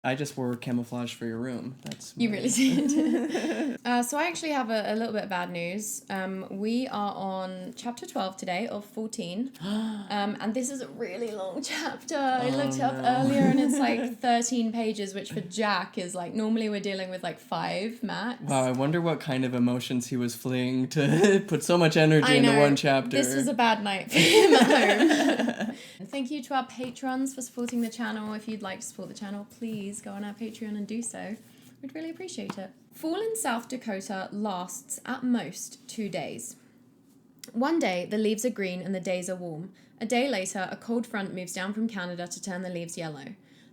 I just wore camouflage for your room. You really did. So I actually have a little bit of bad news. We are on chapter 12 today of 14. And this is a really long chapter. I looked it up earlier and it's like 13 pages, which for Jack is like, normally we're dealing with like 5 max. Wow, I wonder what kind of emotions he was fleeing to put so much energy into one chapter. This was a bad night for him at home. Thank you to our patrons for supporting the channel. If you'd like to support the channel, please go on our Patreon and do so. We'd really appreciate it. Fall in South Dakota lasts at most 2 days. One day, the leaves are green and the days are warm. A day later, a cold front moves down from Canada to turn the leaves yellow.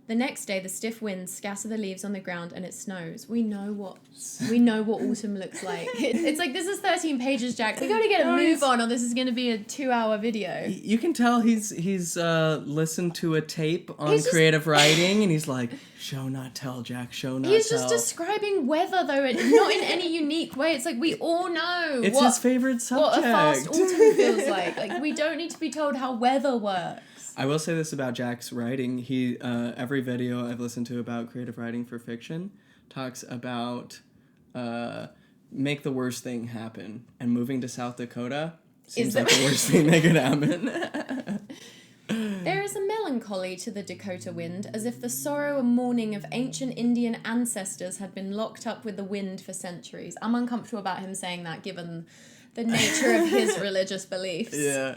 The next day, the stiff winds scatter the leaves on the ground and it snows. We know what autumn looks like. It's like, this is 13 pages, Jack. We gotta get a move on or this is gonna be a 2-hour video. You can tell he's listened to a tape on creative writing and he's like, show not tell, Jack, show not tell. He's just describing weather though, not in any unique way. It's like, we all know it's his favorite subject. What a fast autumn feels like. Like, we don't need to be told how weather works. I will say this about Jack's writing. He every video I've listened to about creative writing for fiction talks about make the worst thing happen. And moving to South Dakota seems like the worst thing that could happen. There is a melancholy to the Dakota wind, as if the sorrow and mourning of ancient Indian ancestors had been locked up with the wind for centuries. I'm uncomfortable about him saying that, given the nature of his religious beliefs. Yeah.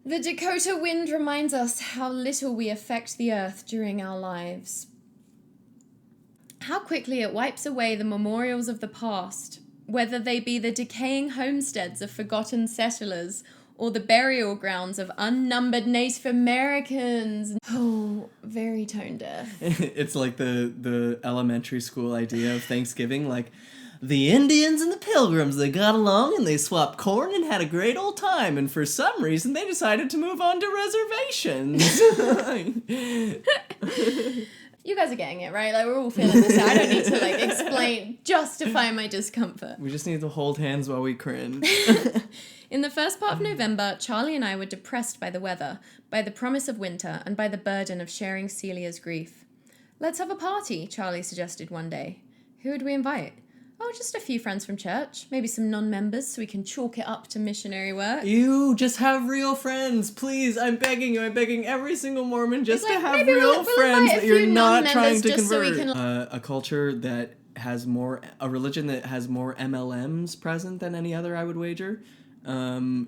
The Dakota wind reminds us how little we affect the earth during our lives. How quickly it wipes away the memorials of the past, whether they be the decaying homesteads of forgotten settlers or the burial grounds of unnumbered Native Americans. Oh, very tone deaf. It's like the elementary school idea of Thanksgiving, like, the Indians and the Pilgrims, they got along and they swapped corn and had a great old time, and for some reason they decided to move on to reservations. You guys are getting it, right? Like, we're all feeling this. I don't need to, like, justify my discomfort. We just need to hold hands while we cringe. In the first part of November, Charlie and I were depressed by the weather, by the promise of winter, and by the burden of sharing Celia's grief. Let's have a party, Charlie suggested one day. Who would we invite? Oh, just a few friends from church. Maybe some non-members so we can chalk it up to missionary work. You just have real friends. Please, I'm begging you. I'm begging every single Mormon just to have real friends that you're not trying to convert. So a culture that has a religion that has more MLMs present than any other, I would wager. And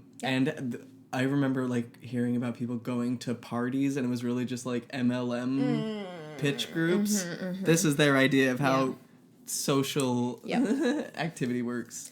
I remember, like, hearing about people going to parties and it was really just, like, MLM pitch groups. This is their idea of how... social activity works.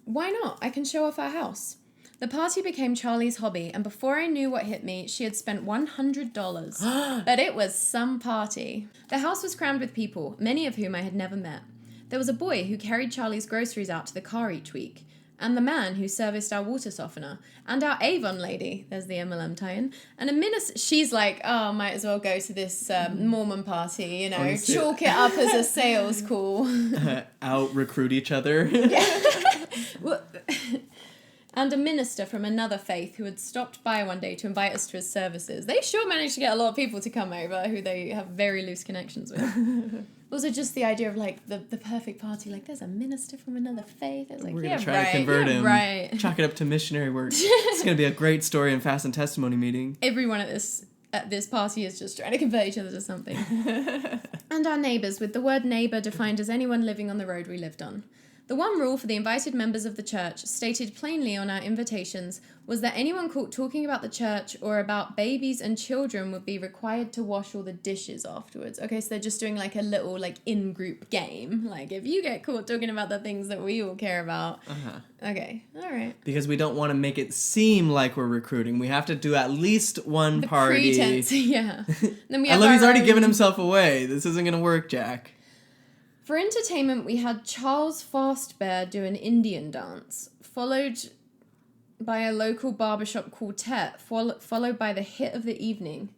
Why not? I can show off our house. The party became Charlie's hobby, and before I knew what hit me, she had spent $100. But it was some party. The house was crammed with people, many of whom I had never met. There was a boy who carried Charlie's groceries out to the car each week, and the man who serviced our water softener, and our Avon lady, there's the MLM tie-in, and a minister. She's like, oh, might as well go to this Mormon party, you know, honestly, chalk it up as a sales call. Out-recruit each other. And a minister from another faith who had stopped by one day to invite us to his services. They sure managed to get a lot of people to come over who they have very loose connections with. Also, just the idea of, like, the perfect party. Like, there's a minister from another faith. It's like, we're going to try to convert him. Right. Chalk it up to missionary work. It's going to be a great story and fast and testimony meeting. Everyone at this party is just trying to convert each other to something. And our neighbours, with the word neighbour defined as anyone living on the road we lived on. The one rule for the invited members of the church, stated plainly on our invitations, was that anyone caught talking about the church or about babies and children would be required to wash all the dishes afterwards. Okay, so they're just doing, like, a little, like, in-group game. Like, if you get caught talking about the things that we all care about. Okay, all right. Because we don't want to make it seem like we're recruiting. We have to do at least one party. The pretense, yeah. Then we have he's already given himself away. This isn't going to work, Jack. For entertainment, we had Charles Fastbear do an Indian dance, followed by a local barbershop quartet, followed by the hit of the evening.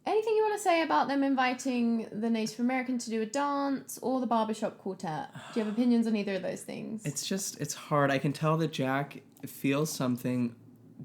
Anything you want to say about them inviting the Native American to do a dance or the barbershop quartet? Do you have opinions on either of those things? It's hard. I can tell that Jack feels something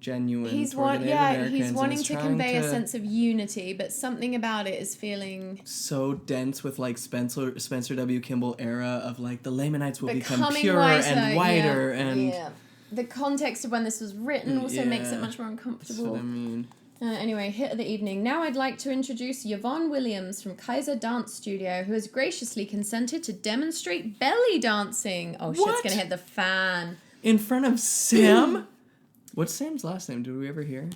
genuine. He's wanting to convey a sense of unity, but something about it is feeling so dense with like Spencer W. Kimball era of like the Lamanites will become pure wiser, and whiter and the context of when this was written also makes it much more uncomfortable. That's what I mean. Anyway, hit of the evening. Now I'd like to introduce Yvonne Williams from Kaiser Dance Studio, who has graciously consented to demonstrate belly dancing. Oh, shit's gonna hit the fan. In front of Sam? What's Sam's last name? Did we ever hear?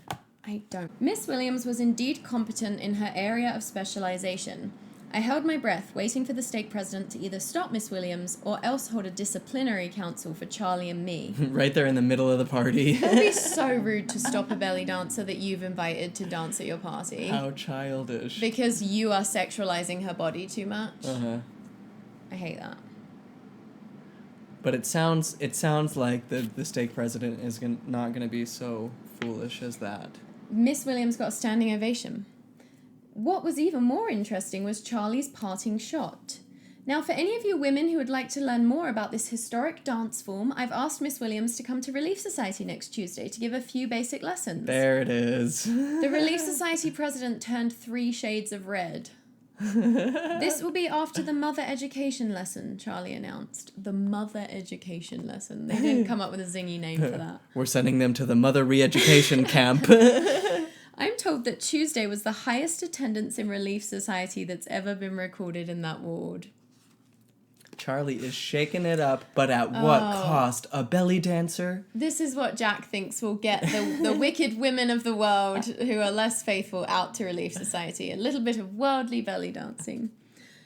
I don't. Miss Williams was indeed competent in her area of specialization. I held my breath, waiting for the stake president to either stop Miss Williams or else hold a disciplinary council for Charly and me. Right there in the middle of the party. It would be so rude to stop a belly dancer that you've invited to dance at your party. How childish. Because you are sexualizing her body too much. Uh-huh. I hate that. But it sounds like the stake president is not going to be so foolish as that. Miss Williams got a standing ovation. What was even more interesting was Charly's parting shot. Now, for any of you women who would like to learn more about this historic dance form, I've asked Miss Williams to come to Relief Society next Tuesday to give a few basic lessons. There it is. The Relief Society president turned 3 shades of red. This will be after the mother education lesson, Charly announced. The mother education lesson. They didn't come up with a zingy name for that. We're sending them to the mother re-education camp. I'm told that Tuesday was the highest attendance in Relief Society that's ever been recorded in that ward. Charly is shaking it up, but at what cost? A belly dancer? This is what Jack thinks will get the wicked women of the world who are less faithful out to Relief Society. A little bit of worldly belly dancing.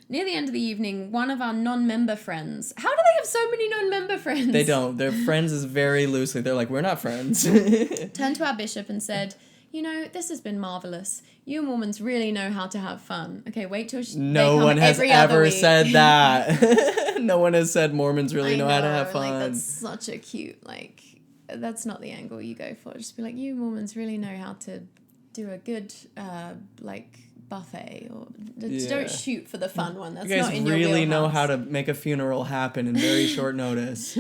Near the end of the evening, one of our non-member friends... How do they have so many non-member friends? They don't. Their friends is very loosely. They're like, we're not friends. Turned to our bishop and said... You know, this has been marvelous. You Mormons really know how to have fun. Okay, wait till no one has ever said that. No one has said Mormons really know how to have fun. Like, that's such a cute, like, that's not the angle you go for. Just be like, you Mormons really know how to do a good, like, buffet. Or don't shoot for the fun one. That's not in your wheelhouse. You guys really know how to make a funeral happen in very short notice.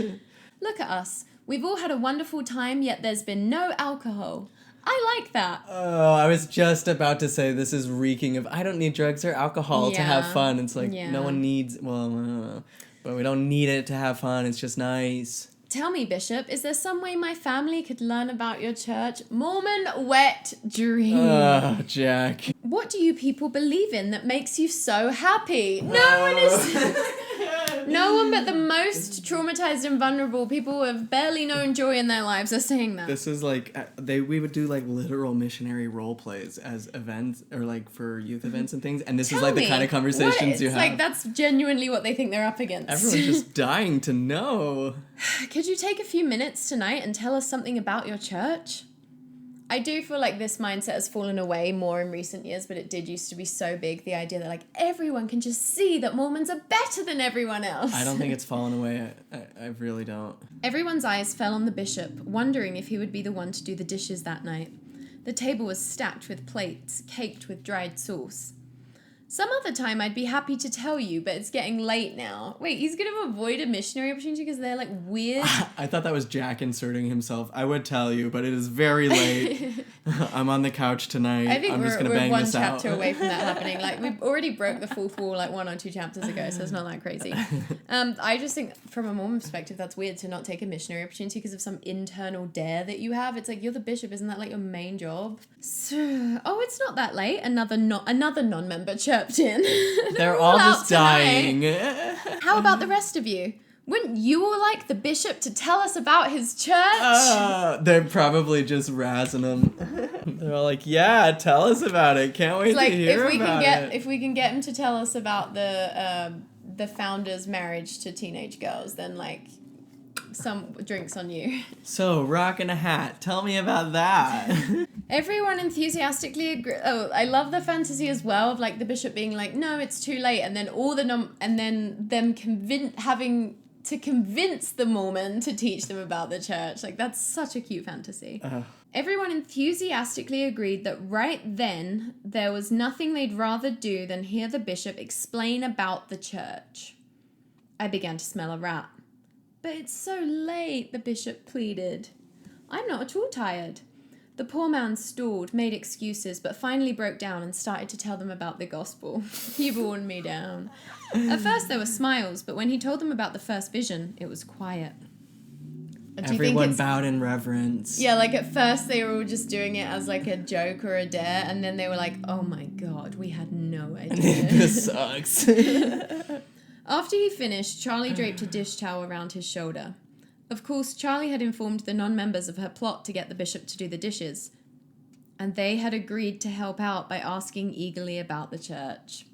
Look at us. We've all had a wonderful time, yet there's been no alcohol. I like that. Oh, I was just about to say this is reeking of I don't need drugs or alcohol to have fun. It's like no one needs, well, I don't know, but we don't need it to have fun. It's just nice. Tell me, Bishop, is there some way my family could learn about your church? Mormon wet dream. Oh, Jack. What do you people believe in that makes you so happy? No one is... No one but the most traumatized and vulnerable people who have barely known joy in their lives are saying that. This is like, we would do like literal missionary role plays as events or like for youth events and things. And this is like the kind of conversations you have. Like that's genuinely what they think they're up against. Everyone's just dying to know. Could you take a few minutes tonight and tell us something about your church? I do feel like this mindset has fallen away more in recent years, but it did used to be so big, the idea that like everyone can just see that Mormons are better than everyone else. I don't think it's fallen away. I really don't. Everyone's eyes fell on the bishop, wondering if he would be the one to do the dishes that night. The table was stacked with plates, caked with dried sauce. Some other time I'd be happy to tell you, but it's getting late now. Wait, he's going to avoid a missionary opportunity because they're like weird? I thought that was Jack inserting himself. I would tell you, but it is very late. I'm on the couch tonight. I think I'm just gonna we're bang one this chapter out. away from that happening. Like, we already broke the fourth wall like 1 or 2 chapters ago, so it's not that crazy. I just think from a Mormon perspective, that's weird to not take a missionary opportunity because of some internal dare that you have. It's like, you're the bishop, isn't that like your main job? So, oh, it's not that late. Another non-member chirped in. They're all just dying. How about the rest of you? Wouldn't you all like the bishop to tell us about his church? They're probably just razzing him. They're all like, yeah, tell us about it. Can't wait to hear about it. If we can get him to tell us about the founder's marriage to teenage girls, then like some drinks on you. So, rocking a hat. Tell me about that. Everyone enthusiastically agree. Oh, I love the fantasy as well of like the bishop being like, no, it's too late, and then all the and then them having to convince the Mormon to teach them about the church. Like, that's such a cute fantasy. Everyone enthusiastically agreed that right then there was nothing they'd rather do than hear the bishop explain about the church. I began to smell a rat. But it's so late, the bishop pleaded. I'm not at all tired. The poor man stalled, made excuses, but finally broke down and started to tell them about the gospel. He worn me down. At first there were smiles, but when he told them about the first vision, it was quiet. Everyone bowed in reverence. Yeah, like at first they were all just doing it as like a joke or a dare, and then they were like, oh my god, we had no idea. This sucks. After he finished, Charly draped a dish towel around his shoulder. Of course, Charly had informed the non-members of her plot to get the bishop to do the dishes, and they had agreed to help out by asking eagerly about the church.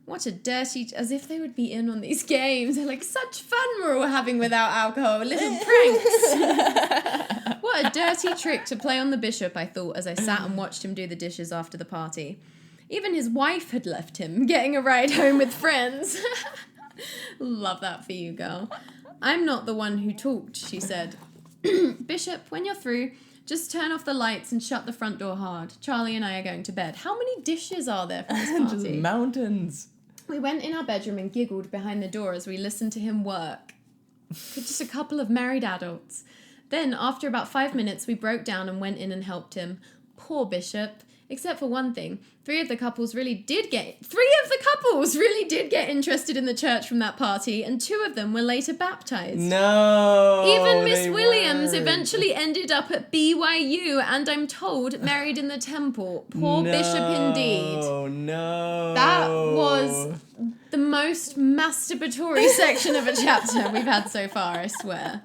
What a dirty... As if they would be in on these games. They're like, such fun we're all having without alcohol. Little pranks. What a dirty trick to play on the bishop, I thought, as I sat and watched him do the dishes after the party. Even his wife had left him, getting a ride home with friends. Love that for you, girl. I'm not the one who talked, she said. Bishop, when you're through, just turn off the lights and shut the front door hard. Charly and I are going to bed. How many dishes are there from this party? Just mountains. We went in our bedroom and giggled behind the door as we listened to him work. Just a couple of married adults. Then, after about 5 minutes, we broke down and went in and helped him. Poor Bishop. Except for one thing. Three of the couples really did get interested in the church from that party, and 2 of them were later baptized. No! Even Miss Williams eventually ended up at BYU, and I'm told married in the temple. Poor Bishop indeed. No. That was the most masturbatory section of a chapter we've had so far, I swear.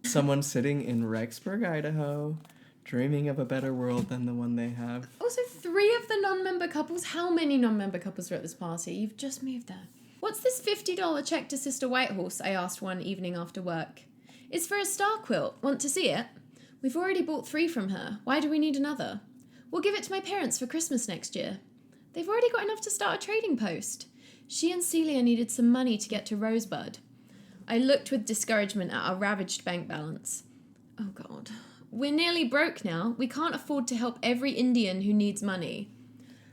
Someone sitting in Rexburg, Idaho, dreaming of a better world than the one they have. Also, 3 of the non-member couples. How many non-member couples were at this party? You've just moved there. What's this $50 check to Sister Whitehorse? I asked one evening after work. It's for a star quilt. Want to see it? We've already bought 3 from her. Why do we need another? We'll give it to my parents for Christmas next year. They've already got enough to start a trading post. She and Celia needed some money to get to Rosebud. I looked with discouragement at our ravaged bank balance. Oh, God. We're nearly broke now. We can't afford to help every Indian who needs money.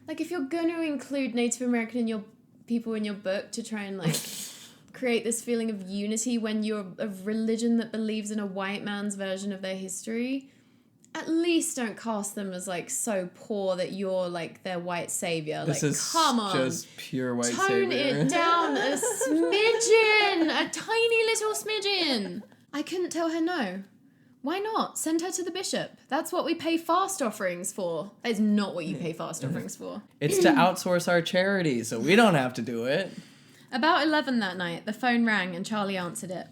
Like, if you're going to include Native American people in your book to try and, like, create this feeling of unity when you're a religion that believes in a white man's version of their history, at least don't cast them as, like, so poor that you're, like, their white savior. This like, is come on. just pure white Tone savior. it down a smidgen. A tiny little smidgen. I couldn't tell her no. Why not? Send her to the bishop. That's what we pay fast offerings for. That is not what you pay fast offerings for. It's to outsource our charity, so we don't have to do it. About 11 that night, the phone rang and Charly answered it.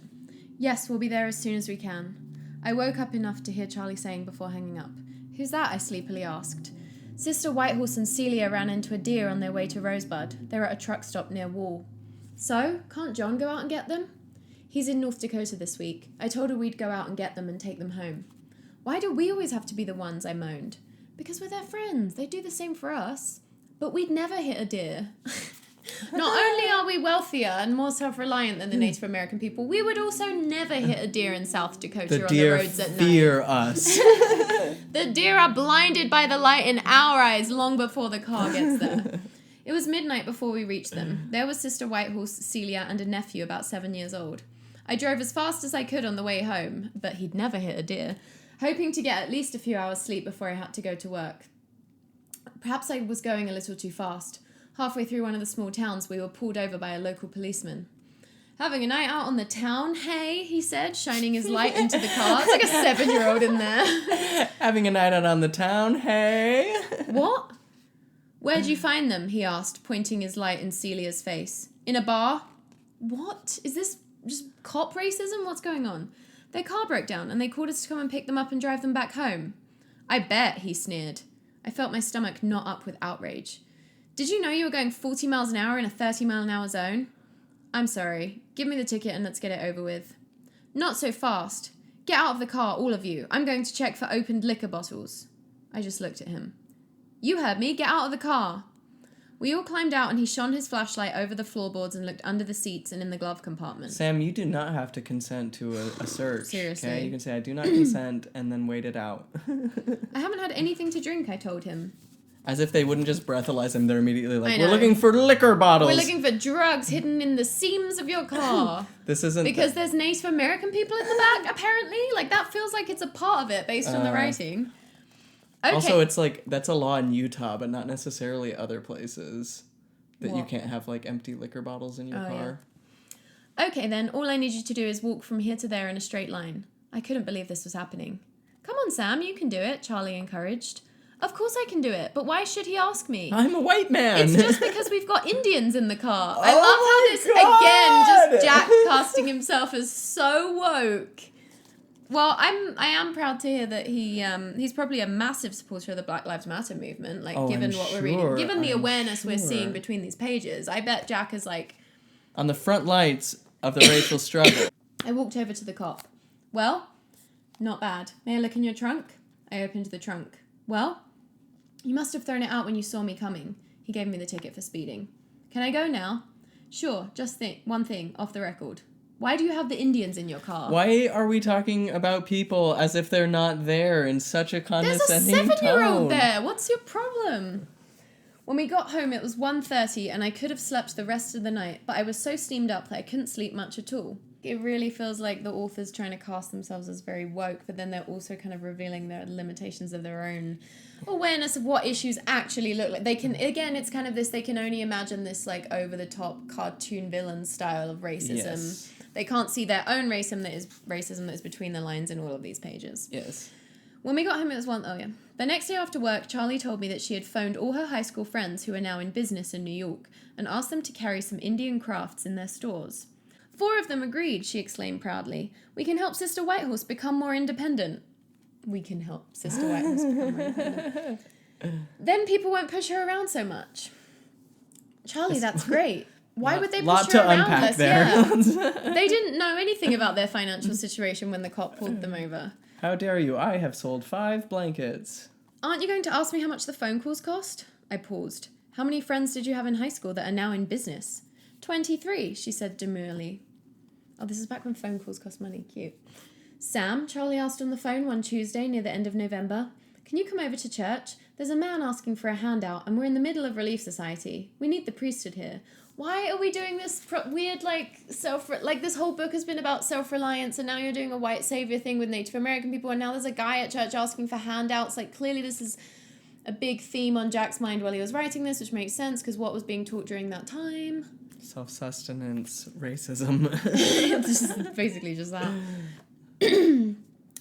Yes, we'll be there as soon as we can. I woke up enough to hear Charly saying before hanging up. Who's that? I sleepily asked. Sister Whitehorse and Celia ran into a deer on their way to Rosebud. They were at a truck stop near Wall. So, can't John go out and get them? He's in North Dakota this week. I told her we'd go out and get them and take them home. Why do we always have to be the ones? I moaned. Because we're their friends. They do the same for us. But we'd never hit a deer. Not only are we wealthier and more self-reliant than the Native American people, we would also never hit a deer in South Dakota on the roads at night. The deer fear us. The deer are blinded by the light in our eyes long before the car gets there. It was midnight before we reached them. There was Sister Whitehorse, Celia, and a nephew about 7 years old. I drove as fast as I could on the way home, but he'd never hit a deer, hoping to get at least a few hours sleep before I had to go to work. Perhaps I was going a little too fast. Halfway through one of the small towns, we were pulled over by a local policeman. Having a night out on the town, hey, he said, shining his light into the car. It's like a 7-year-old in there. Having a night out on the town, hey. What? Where'd you find them? He asked, pointing his light in Celia's face. In a bar? What? Is this just cop racism? What's going on? Their car broke down and they called us to come and pick them up and drive them back home. I bet, he sneered. I felt my stomach knot up with outrage. Did you know you were going 40 miles an hour in a 30-mile-an-hour zone? I'm sorry. Give me the ticket and let's get it over with. Not so fast. Get out of the car, all of you. I'm going to check for opened liquor bottles. I just looked at him. You heard me. Get out of the car. We all climbed out and he shone his flashlight over the floorboards and looked under the seats and in the glove compartment. Sam, you do not have to consent to a search. Seriously. Okay? You can say, I do not consent, and then wait it out. I haven't had anything to drink, I told him. As if they wouldn't just breathalyze him. They're immediately like, we're looking for liquor bottles. We're looking for drugs hidden in the seams of your car. This isn't... Because there's Native American people in the back, apparently. Like, that feels like it's a part of it based on the writing. Okay. Also, it's like, that's a law in Utah, but not necessarily other places. That you can't have, like, empty liquor bottles in your car. Yeah. Okay, then, all I need you to do is walk from here to there in a straight line. I couldn't believe this was happening. Come on, Sam, you can do it, Charly encouraged. Of course I can do it, but why should he ask me? I'm a white man. It's just because we've got Indians in the car. I love how this, again, just Jack casting himself as so woke. Well, I am proud to hear that he's probably a massive supporter of the Black Lives Matter movement, like given what we're reading, given the awareness we're seeing between these pages. I bet Jack is like on the front lights of the racial struggle. I walked over to the cop. Well, not bad. May I look in your trunk? I opened the trunk. Well, you must have thrown it out when you saw me coming. He gave me the ticket for speeding. Can I go now? Sure, just one thing, off the record. Why do you have the Indians in your car? Why are we talking about people as if they're not there in such a condescending tone? There's a 7-year-old there. What's your problem? When we got home, it was 1:30 and I could have slept the rest of the night, but I was so steamed up that I couldn't sleep much at all. It really feels like the author's trying to cast themselves as very woke, but then they're also kind of revealing their limitations of their own awareness of what issues actually look like. They can, again, it's kind of this, they can only imagine this like over-the-top cartoon villain style of racism. Yes. They can't see their own racism that is between the lines in all of these pages. Yes. When we got home, it was The next day after work, Charly told me that she had phoned all her high school friends who are now in business in New York and asked them to carry some Indian crafts in their stores. 4 of them agreed, she exclaimed proudly. We can help Sister Whitehorse become more independent. We can help Sister Whitehorse become more independent. Then people won't push her around so much. Charly, that's great. Why would they push her around less? Yeah. They didn't know anything about their financial situation when the cop pulled them over. How dare you? I have sold 5 blankets. Aren't you going to ask me how much the phone calls cost? I paused. How many friends did you have in high school that are now in business? 23, she said demurely. Oh, this is back when phone calls cost money. Cute. Sam, Charly asked on the phone one Tuesday near the end of November. Can you come over to church? There's a man asking for a handout and we're in the middle of Relief Society. We need the priesthood here. Why are we doing this weird, this whole book has been about self-reliance and now you're doing a white savior thing with Native American people and now there's a guy at church asking for handouts. Like, clearly this is a big theme on Jack's mind while he was writing this, which makes sense because what was being taught during that time? Self-sustenance, racism. This is basically just that.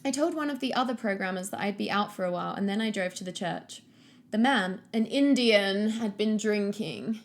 I told one of the other programmers that I'd be out for a while and then I drove to the church. The man, an Indian, had been drinking.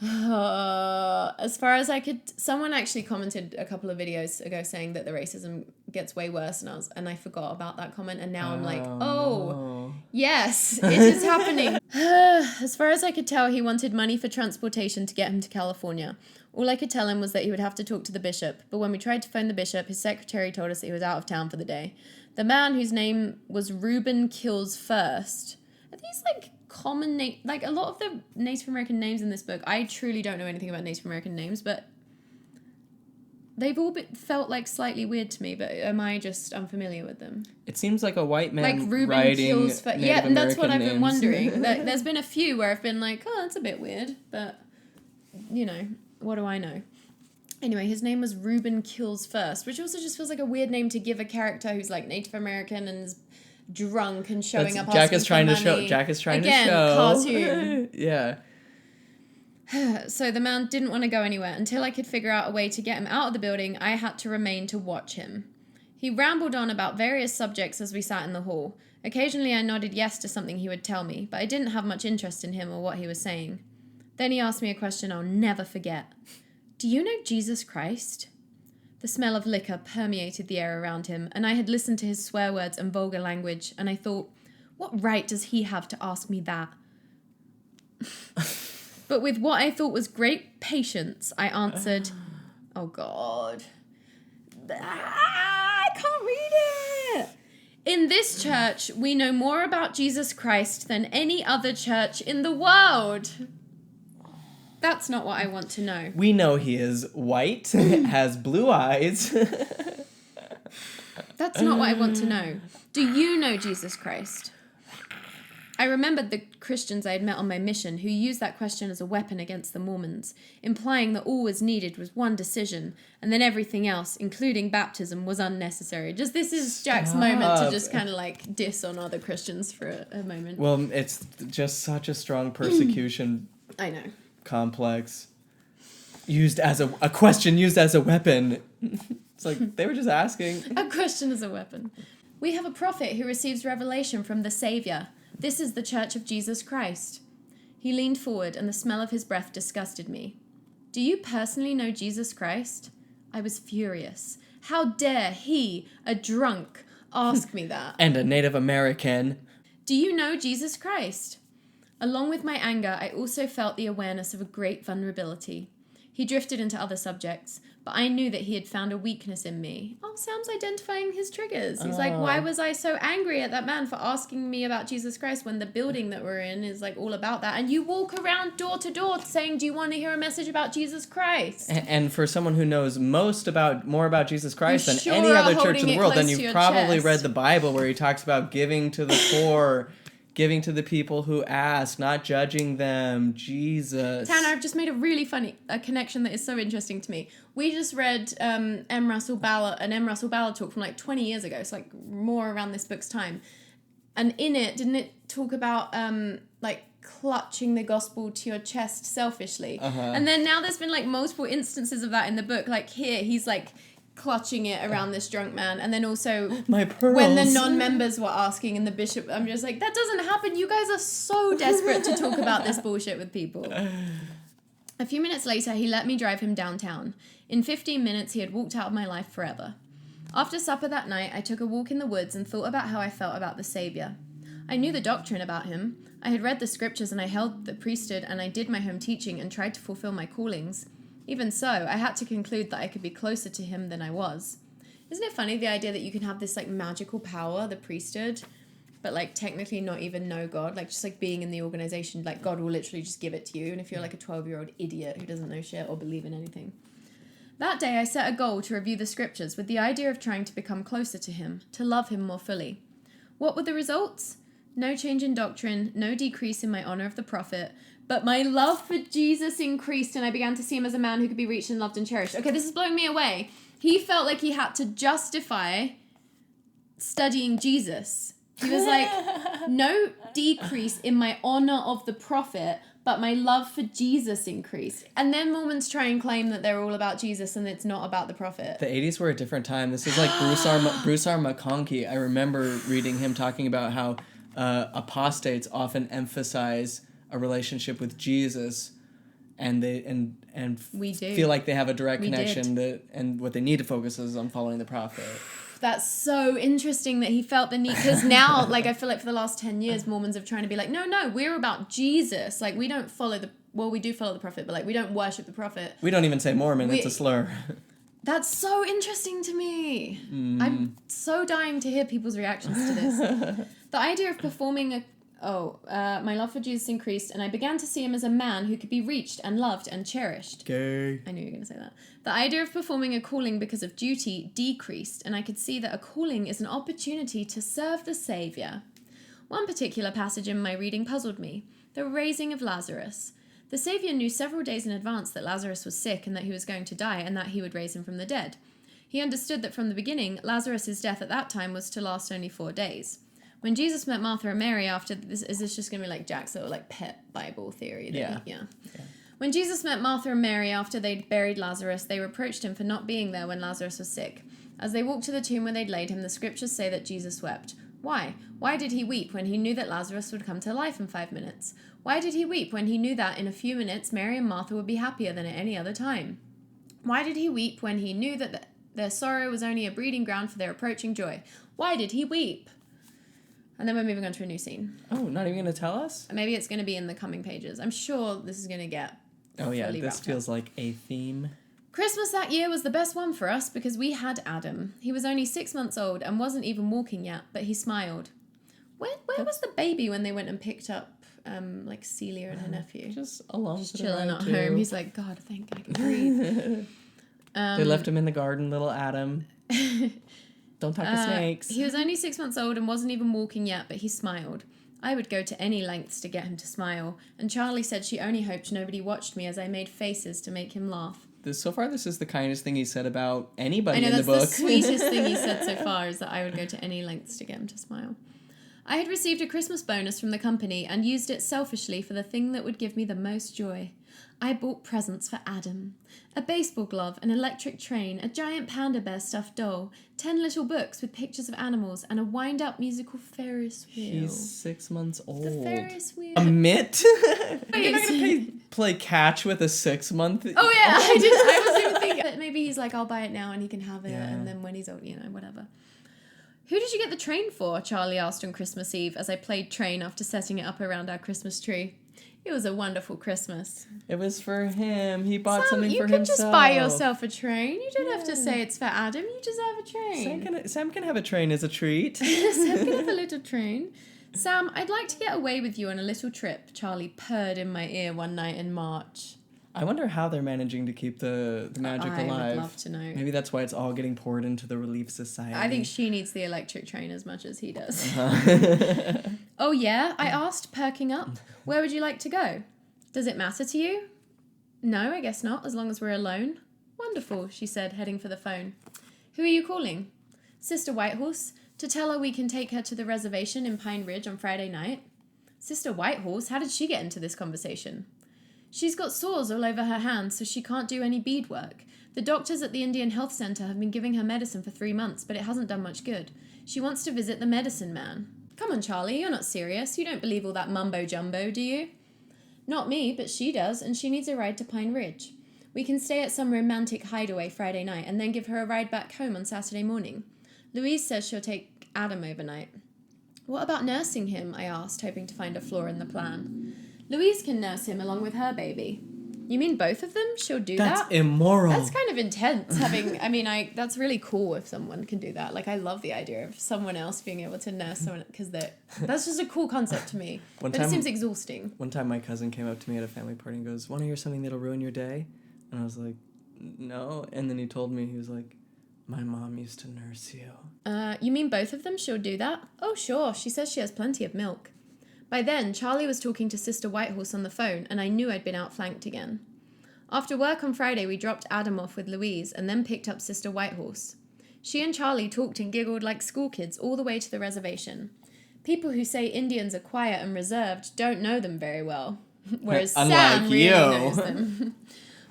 As far as I could, someone actually commented a couple of videos ago saying that the racism gets way worse, and I forgot about that comment, and now I'm like, oh, yes, it is happening. As far as I could tell, he wanted money for transportation to get him to California. All I could tell him was that he would have to talk to the bishop, but when we tried to phone the bishop, his secretary told us that he was out of town for the day. The man, whose name was Reuben Kills First. Are these like common like a lot of the Native American names in this book, I truly don't know anything about Native American names, but they've all felt like slightly weird to me, but am I just unfamiliar with them? It seems like a white man like Reuben writing Kills Native yeah, and that's American what I've names. been wondering. There's been a few where I've been like, oh, that's a bit weird, but you know, what do I know? Anyway, his name was Reuben Kills First, which also just feels like a weird name to give a character who's like Native American and is drunk and showing up Jack is trying to show. Jack is trying Again, to show. Cartoon. Yeah. So the man didn't want to go anywhere. Until I could figure out a way to get him out of the building, I had to remain to watch him. He rambled on about various subjects as we sat in the hall. Occasionally I nodded yes to something he would tell me, but I didn't have much interest in him or what he was saying. Then he asked me a question I'll never forget. Do you know Jesus Christ? The smell of liquor permeated the air around him, and I had listened to his swear words and vulgar language, and I thought, what right does he have to ask me that? But with what I thought was great patience, I answered, oh God, I can't read it. In this church, we know more about Jesus Christ than any other church in the world. That's not what I want to know. We know he is white, has blue eyes. That's not what I want to know. Do you know Jesus Christ? I remembered the Christians I had met on my mission who used that question as a weapon against the Mormons, implying that all was needed was one decision, and then everything else, including baptism, was unnecessary. This is Jack's moment to just kind of like diss on other Christians for a moment. Well, it's just such a strong persecution I know. complex. Used as a question used as a weapon. It's like, they were just asking. A question as a weapon. We have a prophet who receives revelation from the Savior. This is the Church of Jesus Christ. He leaned forward, and the smell of his breath disgusted me. Do you personally know Jesus Christ? I was furious. How dare he, a drunk, ask me that? And a Native American. Do you know Jesus Christ? Along with my anger, I also felt the awareness of a great vulnerability. He drifted into other subjects, but I knew that he had found a weakness in me. Oh, Sam's identifying his triggers. He's like, why was I so angry at that man for asking me about Jesus Christ when the building that we're in is like all about that? And you walk around door to door saying, do you want to hear a message about Jesus Christ? And for someone who knows more about Jesus Christ than any other church in the world, then you've probably read the Bible where he talks about giving to the poor, giving to the people who ask, not judging them. Jesus. Tanner, I've just made a really funny connection that is so interesting to me. We just read an M. Russell Ballard talk from like 20 years ago, so like more around this book's time. And in it, didn't it talk about like clutching the gospel to your chest selfishly? And then now there's been like multiple instances of that in the book. Like here, he's like clutching it around this drunk man, and then also my pearls. When the non-members were asking and the bishop, I'm just like, that doesn't happen. You guys are so desperate to talk about this bullshit with people. A few minutes later, he let me drive him downtown. In 15 minutes, he had walked out of my life forever. After supper that night, I took a walk in the woods and thought about how I felt about the Savior. I knew the doctrine about him. I had read the scriptures, and I held the priesthood, and I did my home teaching and tried to fulfill my callings. Even so, I had to conclude that I could be closer to him than I was. Isn't it funny, the idea that you can have this, like, magical power, the priesthood, but, like, technically not even know God? Like, just, like, being in the organization, like, God will literally just give it to you. And if you're, like, a 12-year-old idiot who doesn't know shit or believe in anything. That day, I set a goal to review the scriptures with the idea of trying to become closer to him, to love him more fully. What were the results? No change in doctrine, no decrease in my honor of the prophet, but my love for Jesus increased, and I began to see him as a man who could be reached and loved and cherished. Okay, this is blowing me away. He felt like he had to justify studying Jesus. He was like, no decrease in my honor of the prophet, but my love for Jesus increased. And then Mormons try and claim that they're all about Jesus and it's not about the prophet. The 80s were a different time. This is like Bruce R. McConkie. I remember reading him talking about how apostates often emphasize a relationship with Jesus, and they we do. feel like they have a direct connection, and what they need to focus is on following the prophet. That's so interesting that he felt the need, because now, like, I feel like for the last 10 years, Mormons have trying to be like, no, we're about Jesus. Like, we don't follow we do follow the prophet, but, like, we don't worship the prophet. We don't even say Mormon, it's a slur. That's so interesting to me. I'm so dying to hear people's reactions to this. The idea of performing my love for Jesus increased, and I began to see him as a man who could be reached and loved and cherished. Gay. I knew you were going to say that. The idea of performing a calling because of duty decreased, and I could see that a calling is an opportunity to serve the Savior. One particular passage in my reading puzzled me, the raising of Lazarus. The Savior knew several days in advance that Lazarus was sick and that he was going to die, and that he would raise him from the dead. He understood that from the beginning, Lazarus' death at that time was to last only 4 days. When Jesus met Martha and Mary after this, is this just going to be like Jack's little like pet Bible theory? Yeah. When Jesus met Martha and Mary after they'd buried Lazarus, they reproached him for not being there when Lazarus was sick. As they walked to the tomb where they'd laid him, the scriptures say that Jesus wept. Why? Why did he weep when he knew that Lazarus would come to life in 5 minutes? Why did he weep when he knew that in a few minutes Mary and Martha would be happier than at any other time? Why did he weep when he knew that their sorrow was only a breeding ground for their approaching joy? Why did he weep? And then we're moving on to a new scene. Oh, not even going to tell us? Maybe it's going to be in the coming pages. I'm sure this is going to get this feels like a theme. Christmas that year was the best one for us because we had Adam. He was only 6 months old and wasn't even walking yet, but he smiled. Where was the baby when they went and picked up like Celia and her nephew? Just along just chilling at home. He's like, God, thank God I can breathe. They left him in the garden, little Adam. Don't talk to snakes. He was only 6 months old and wasn't even walking yet, but he smiled. I would go to any lengths to get him to smile, and Charly said she only hoped nobody watched me as I made faces to make him laugh. So far, this is the kindest thing he said about anybody in the book. I know, that's the sweetest thing he said so far, is that I would go to any lengths to get him to smile. I had received a Christmas bonus from the company and used it selfishly for the thing that would give me the most joy. I bought presents for Adam. A baseball glove, an electric train, a giant panda bear stuffed doll, 10 little books with pictures of animals, and a wind-up musical Ferris wheel. He's 6 months old. The Ferris wheel. A mitt? You're not going to play catch with a 6-month? Oh, yeah. I was even thinking that maybe he's like, I'll buy it now and he can have it, and then when he's old, whatever. Who did you get the train for? Charly asked on Christmas Eve as I played train after setting it up around our Christmas tree. It was a wonderful Christmas. It was for him. He bought something for himself. You can just buy yourself a train. You don't have to say it's for Adam. You deserve a train. Sam can have a train as a treat. Sam can have a little train. Sam, I'd like to get away with you on a little trip, Charly purred in my ear one night in March. I wonder how they're managing to keep the magic alive. I would love to know. Maybe that's why it's all getting poured into the Relief Society. I think she needs the electric train as much as he does. Uh-huh. Oh yeah? I asked, perking up. Where would you like to go? Does it matter to you? No, I guess not, as long as we're alone. Wonderful, she said, heading for the phone. Who are you calling? Sister Whitehorse, to tell her we can take her to the reservation in Pine Ridge on Friday night. Sister Whitehorse? How did she get into this conversation? She's got sores all over her hands, so she can't do any beadwork. The doctors at the Indian Health Center have been giving her medicine for 3 months, but it hasn't done much good. She wants to visit the medicine man. Come on, Charly, you're not serious. You don't believe all that mumbo-jumbo, do you? Not me, but she does, and she needs a ride to Pine Ridge. We can stay at some romantic hideaway Friday night and then give her a ride back home on Saturday morning. Louise says she'll take Adam overnight. What about nursing him? I asked, hoping to find a flaw in the plan. Louise can nurse him along with her baby. You mean both of them? She'll do that? That's immoral. That's kind of intense. That's really cool if someone can do that. Like, I love the idea of someone else being able to nurse someone, because that's just a cool concept to me. But it seems exhausting. One time my cousin came up to me at a family party and goes, "Want to hear something that'll ruin your day?" And I was like, "No." And then he told me, he was like, "My mom used to nurse you." You mean both of them? She'll do that? Oh, sure. She says she has plenty of milk. By then, Charly was talking to Sister Whitehorse on the phone, and I knew I'd been outflanked again. After work on Friday, we dropped Adam off with Louise and then picked up Sister Whitehorse. She and Charly talked and giggled like school kids all the way to the reservation. People who say Indians are quiet and reserved don't know them very well, whereas Sam really knows them.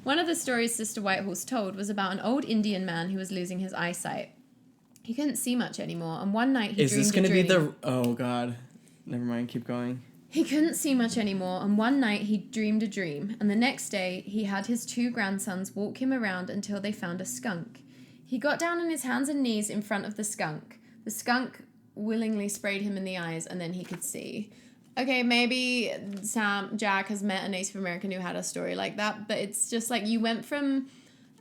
One of the stories Sister Whitehorse told was about an old Indian man who was losing his eyesight. He couldn't see much anymore, and one night he dreamed a dream. Is this going to be the... Oh, God. Never mind, keep going. He couldn't see much anymore, and one night he dreamed a dream, and the next day he had his 2 grandsons walk him around until they found a skunk. He got down on his hands and knees in front of the skunk. The skunk willingly sprayed him in the eyes, and then he could see. Okay, maybe Jack has met a Native American who had a story like that, but it's just like you went from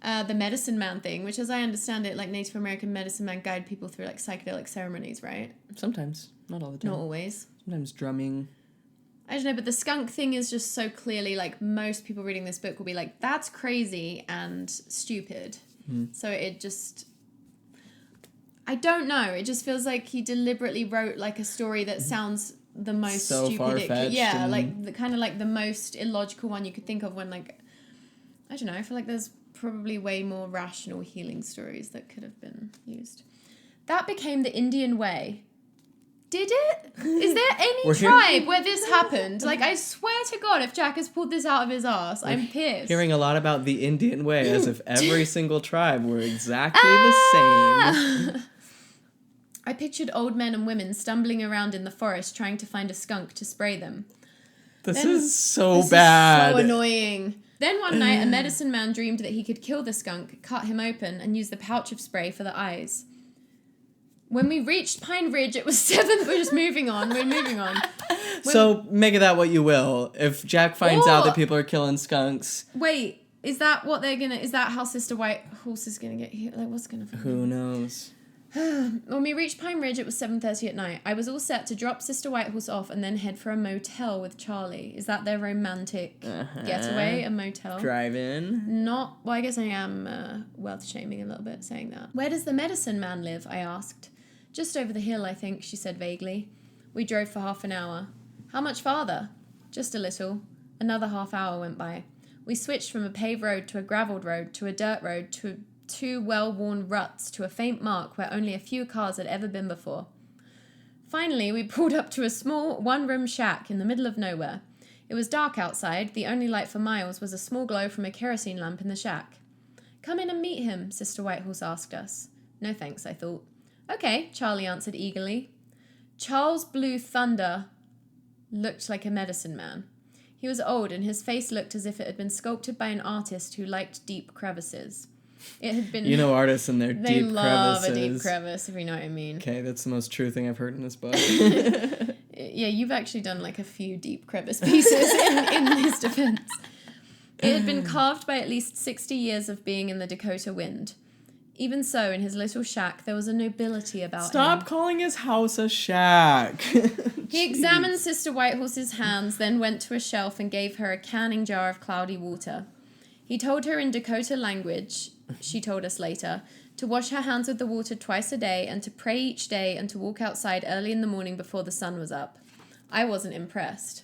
the medicine man thing, which as I understand it, like Native American medicine man guide people through like psychedelic ceremonies, right? Sometimes, not all the time. Not always. Sometimes drumming. I don't know, but the skunk thing is just so clearly, like, most people reading this book will be like, that's crazy and stupid. So it just... I don't know. It just feels like he deliberately wrote, like, a story that sounds the most so stupid. Far-fetched. Yeah, like, the kind of, like, the most illogical one you could think of when, like... I don't know, I feel like there's probably way more rational healing stories that could have been used. That became the Indian way. Did it? Is there any tribe where this happened? Like, I swear to God, if Jack has pulled this out of his ass, I'm pissed. Hearing a lot about the Indian way, as if every single tribe were exactly the same. I pictured old men and women stumbling around in the forest trying to find a skunk to spray them. This is so bad. This is so annoying. Then one night, a medicine man dreamed that he could kill the skunk, cut him open, and use the pouch of spray for the eyes. When we reached Pine Ridge, it was 7th. We're just moving on. We're moving on. So make of that what you will. If Jack finds out that people are killing skunks... Wait, is that what they're gonna... Is that how Sister Whitehorse is gonna get here? Like, what's gonna happen? Who knows? When we reached Pine Ridge, it was 7:30 at night. I was all set to drop Sister Whitehorse off and then head for a motel with Charly. Is that their romantic getaway? A motel? Drive-in? Not... Well, I guess I am wealth-shaming a little bit saying that. Where does the medicine man live? I asked. Just over the hill, I think, she said vaguely. We drove for half an hour. How much farther? Just a little. Another half hour went by. We switched from a paved road to a gravelled road to a dirt road to 2 well-worn ruts to a faint mark where only a few cars had ever been before. Finally, we pulled up to a small one-room shack in the middle of nowhere. It was dark outside. The only light for miles was a small glow from a kerosene lamp in the shack. Come in and meet him, Sister Whitehorse asked us. No thanks, I thought. Okay, Charlie answered eagerly. Charles Blue Thunder looked like a medicine man. He was old, and his face looked as if it had been sculpted by an artist who liked deep crevices. It had been... You know artists and their deep crevices. They love a deep crevice, if you know what I mean. Okay, that's the most true thing I've heard in this book. Yeah, you've actually done like a few deep crevice pieces in his defense. It had been carved by at least 60 years of being in the Dakota wind. Even so, in his little shack, there was a nobility about him. Stop calling his house a shack. He examined Sister Whitehorse's hands, then went to a shelf and gave her a canning jar of cloudy water. He told her in Dakota language, she told us later, to wash her hands with the water twice a day and to pray each day and to walk outside early in the morning before the sun was up. I wasn't impressed.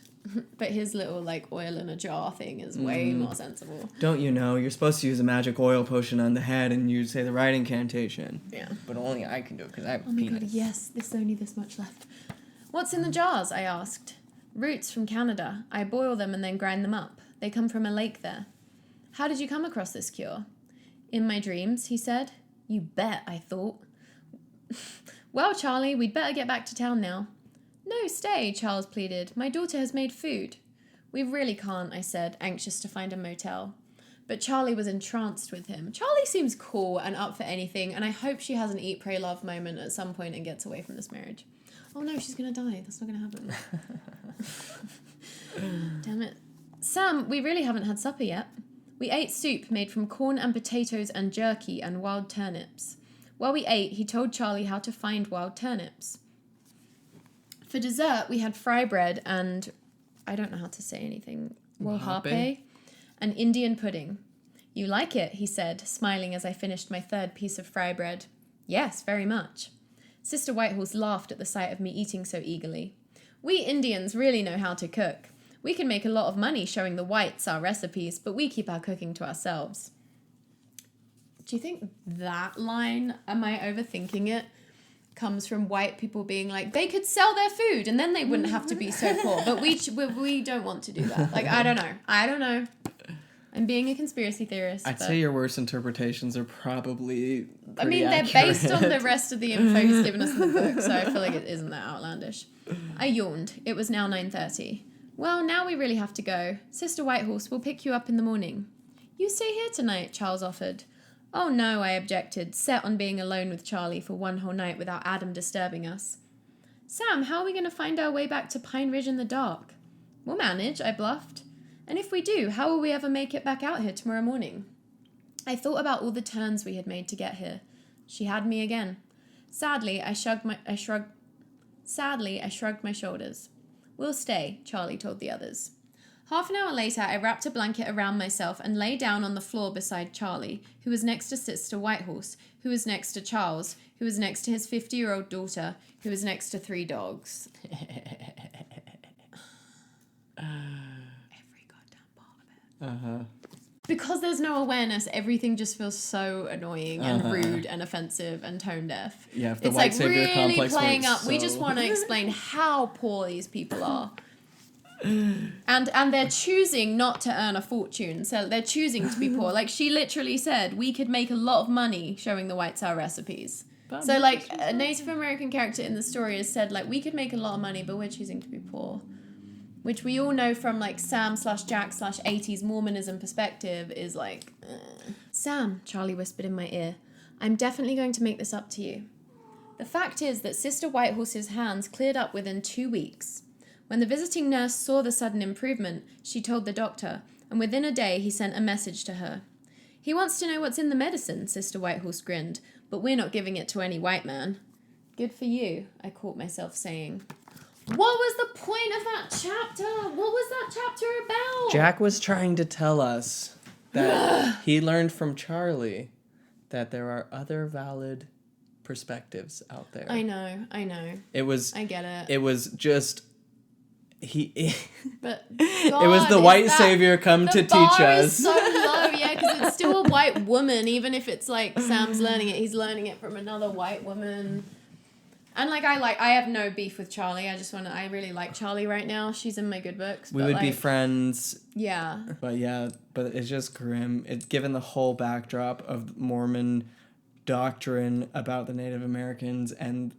But his little, like, oil in a jar thing is way more sensible. Don't you know? You're supposed to use a magic oil potion on the head and you say the right incantation. Yeah. But only I can do it because I have penis. Oh my god, yes. There's only this much left. What's in the jars? I asked. Roots from Canada. I boil them and then grind them up. They come from a lake there. How did you come across this cure? In my dreams, he said. You bet, I thought. Well, Charlie, we'd better get back to town now. No, stay, Charles pleaded. My daughter has made food. We really can't, I said, anxious to find a motel. But Charlie was entranced with him. Charlie seems cool and up for anything, and I hope she has an eat, pray, love moment at some point and gets away from this marriage. Oh no, she's going to die. That's not going to happen. Damn it. Sam, we really haven't had supper yet. We ate soup made from corn and potatoes and jerky and wild turnips. While we ate, he told Charlie how to find wild turnips. For dessert, we had fry bread and, I don't know how to say anything, wohape, and Indian pudding. You like it, he said, smiling as I finished my third piece of fry bread. Yes, very much. Sister Whitehorse laughed at the sight of me eating so eagerly. We Indians really know how to cook. We can make a lot of money showing the whites our recipes, but we keep our cooking to ourselves. Do you think that line, am I overthinking it, comes from white people being like, they could sell their food and then they wouldn't have to be so poor, but we don't want to do that. Like, I don't know. I'm being a conspiracy theorist. I'd say your worst interpretations are probably they're based on the rest of the info he's given us in the book, so I feel like it isn't that outlandish. I yawned. It was now 9:30. Well, now we really have to go. Sister Whitehorse will pick you up in the morning. You stay here tonight, Charles offered. Oh no, I objected, set on being alone with Charlie for one whole night without Adam disturbing us. Sam, how are we going to find our way back to Pine Ridge in the dark? We'll manage, I bluffed. And if we do, how will we ever make it back out here tomorrow morning? I thought about all the turns we had made to get here. She had me again. Sadly, I shrugged my shoulders. We'll stay, Charlie told the others. Half an hour later, I wrapped a blanket around myself and lay down on the floor beside Charlie, who was next to Sister Whitehorse, who was next to Charles, who was next to his 50-year-old daughter, who was next to 3 dogs. Every goddamn part of it. Uh-huh. Because there's no awareness, everything just feels so annoying and rude and offensive and tone deaf. Yeah, if the it's white like savior really complex playing up. So... We just want to explain how poor these people are. And they're choosing not to earn a fortune, so they're choosing to be poor. Like, she literally said, we could make a lot of money showing the whites our recipes. So, like, a Native American character in the story has said, like, we could make a lot of money, but we're choosing to be poor. Which we all know from, like, Sam/Jack/80s Mormonism perspective is, like, Sam, Charlie whispered in my ear, I'm definitely going to make this up to you. The fact is that Sister Whitehorse's hands cleared up within 2 weeks. When the visiting nurse saw the sudden improvement, she told the doctor, and within a day he sent a message to her. He wants to know what's in the medicine, Sister Whitehorse grinned, but we're not giving it to any white man. Good for you, I caught myself saying. What was the point of that chapter? What was that chapter about? Jack was trying to tell us that he learned from Charlie that there are other valid perspectives out there. I know. I get it. It was just... But it was the white savior come to teach us. The bar is so low, yeah, because it's still a white woman. Even if it's like Sam's learning it, he's learning it from another white woman. And like I have no beef with Charly. I really like Charly right now. She's in my good books. We would be friends. Yeah. But it's just grim. It's given the whole backdrop of Mormon doctrine about the Native Americans and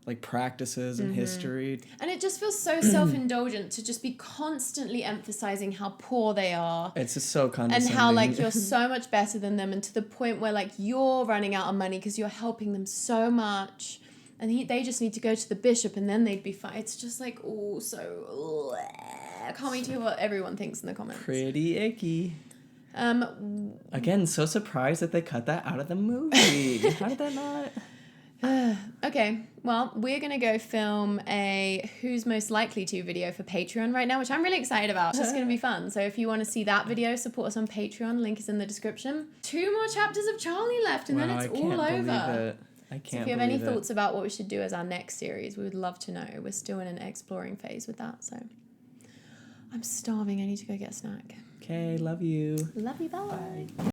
like practices and history. And it just feels so self-indulgent to just be constantly emphasizing how poor they are. It's just so condescending. And how like you're so much better than them, and to the point where like you're running out of money because you're helping them so much. And they just need to go to the bishop and then they'd be fine. It's just like, oh, so... Can't wait to hear what everyone thinks in the comments. Pretty icky. Again, so surprised that they cut that out of the movie. How did that not... Okay, well, we're going to go film a Who's Most Likely To video for Patreon right now, which I'm really excited about. It's just going to be fun. So if you want to see that video, support us on Patreon. Link is in the description. 2 more chapters of Charly left and then it's all over. I can't. So if you have any thoughts about what we should do as our next series, we would love to know. We're still in an exploring phase with that, so I'm starving. I need to go get a snack. Okay, love you. Love you, bye.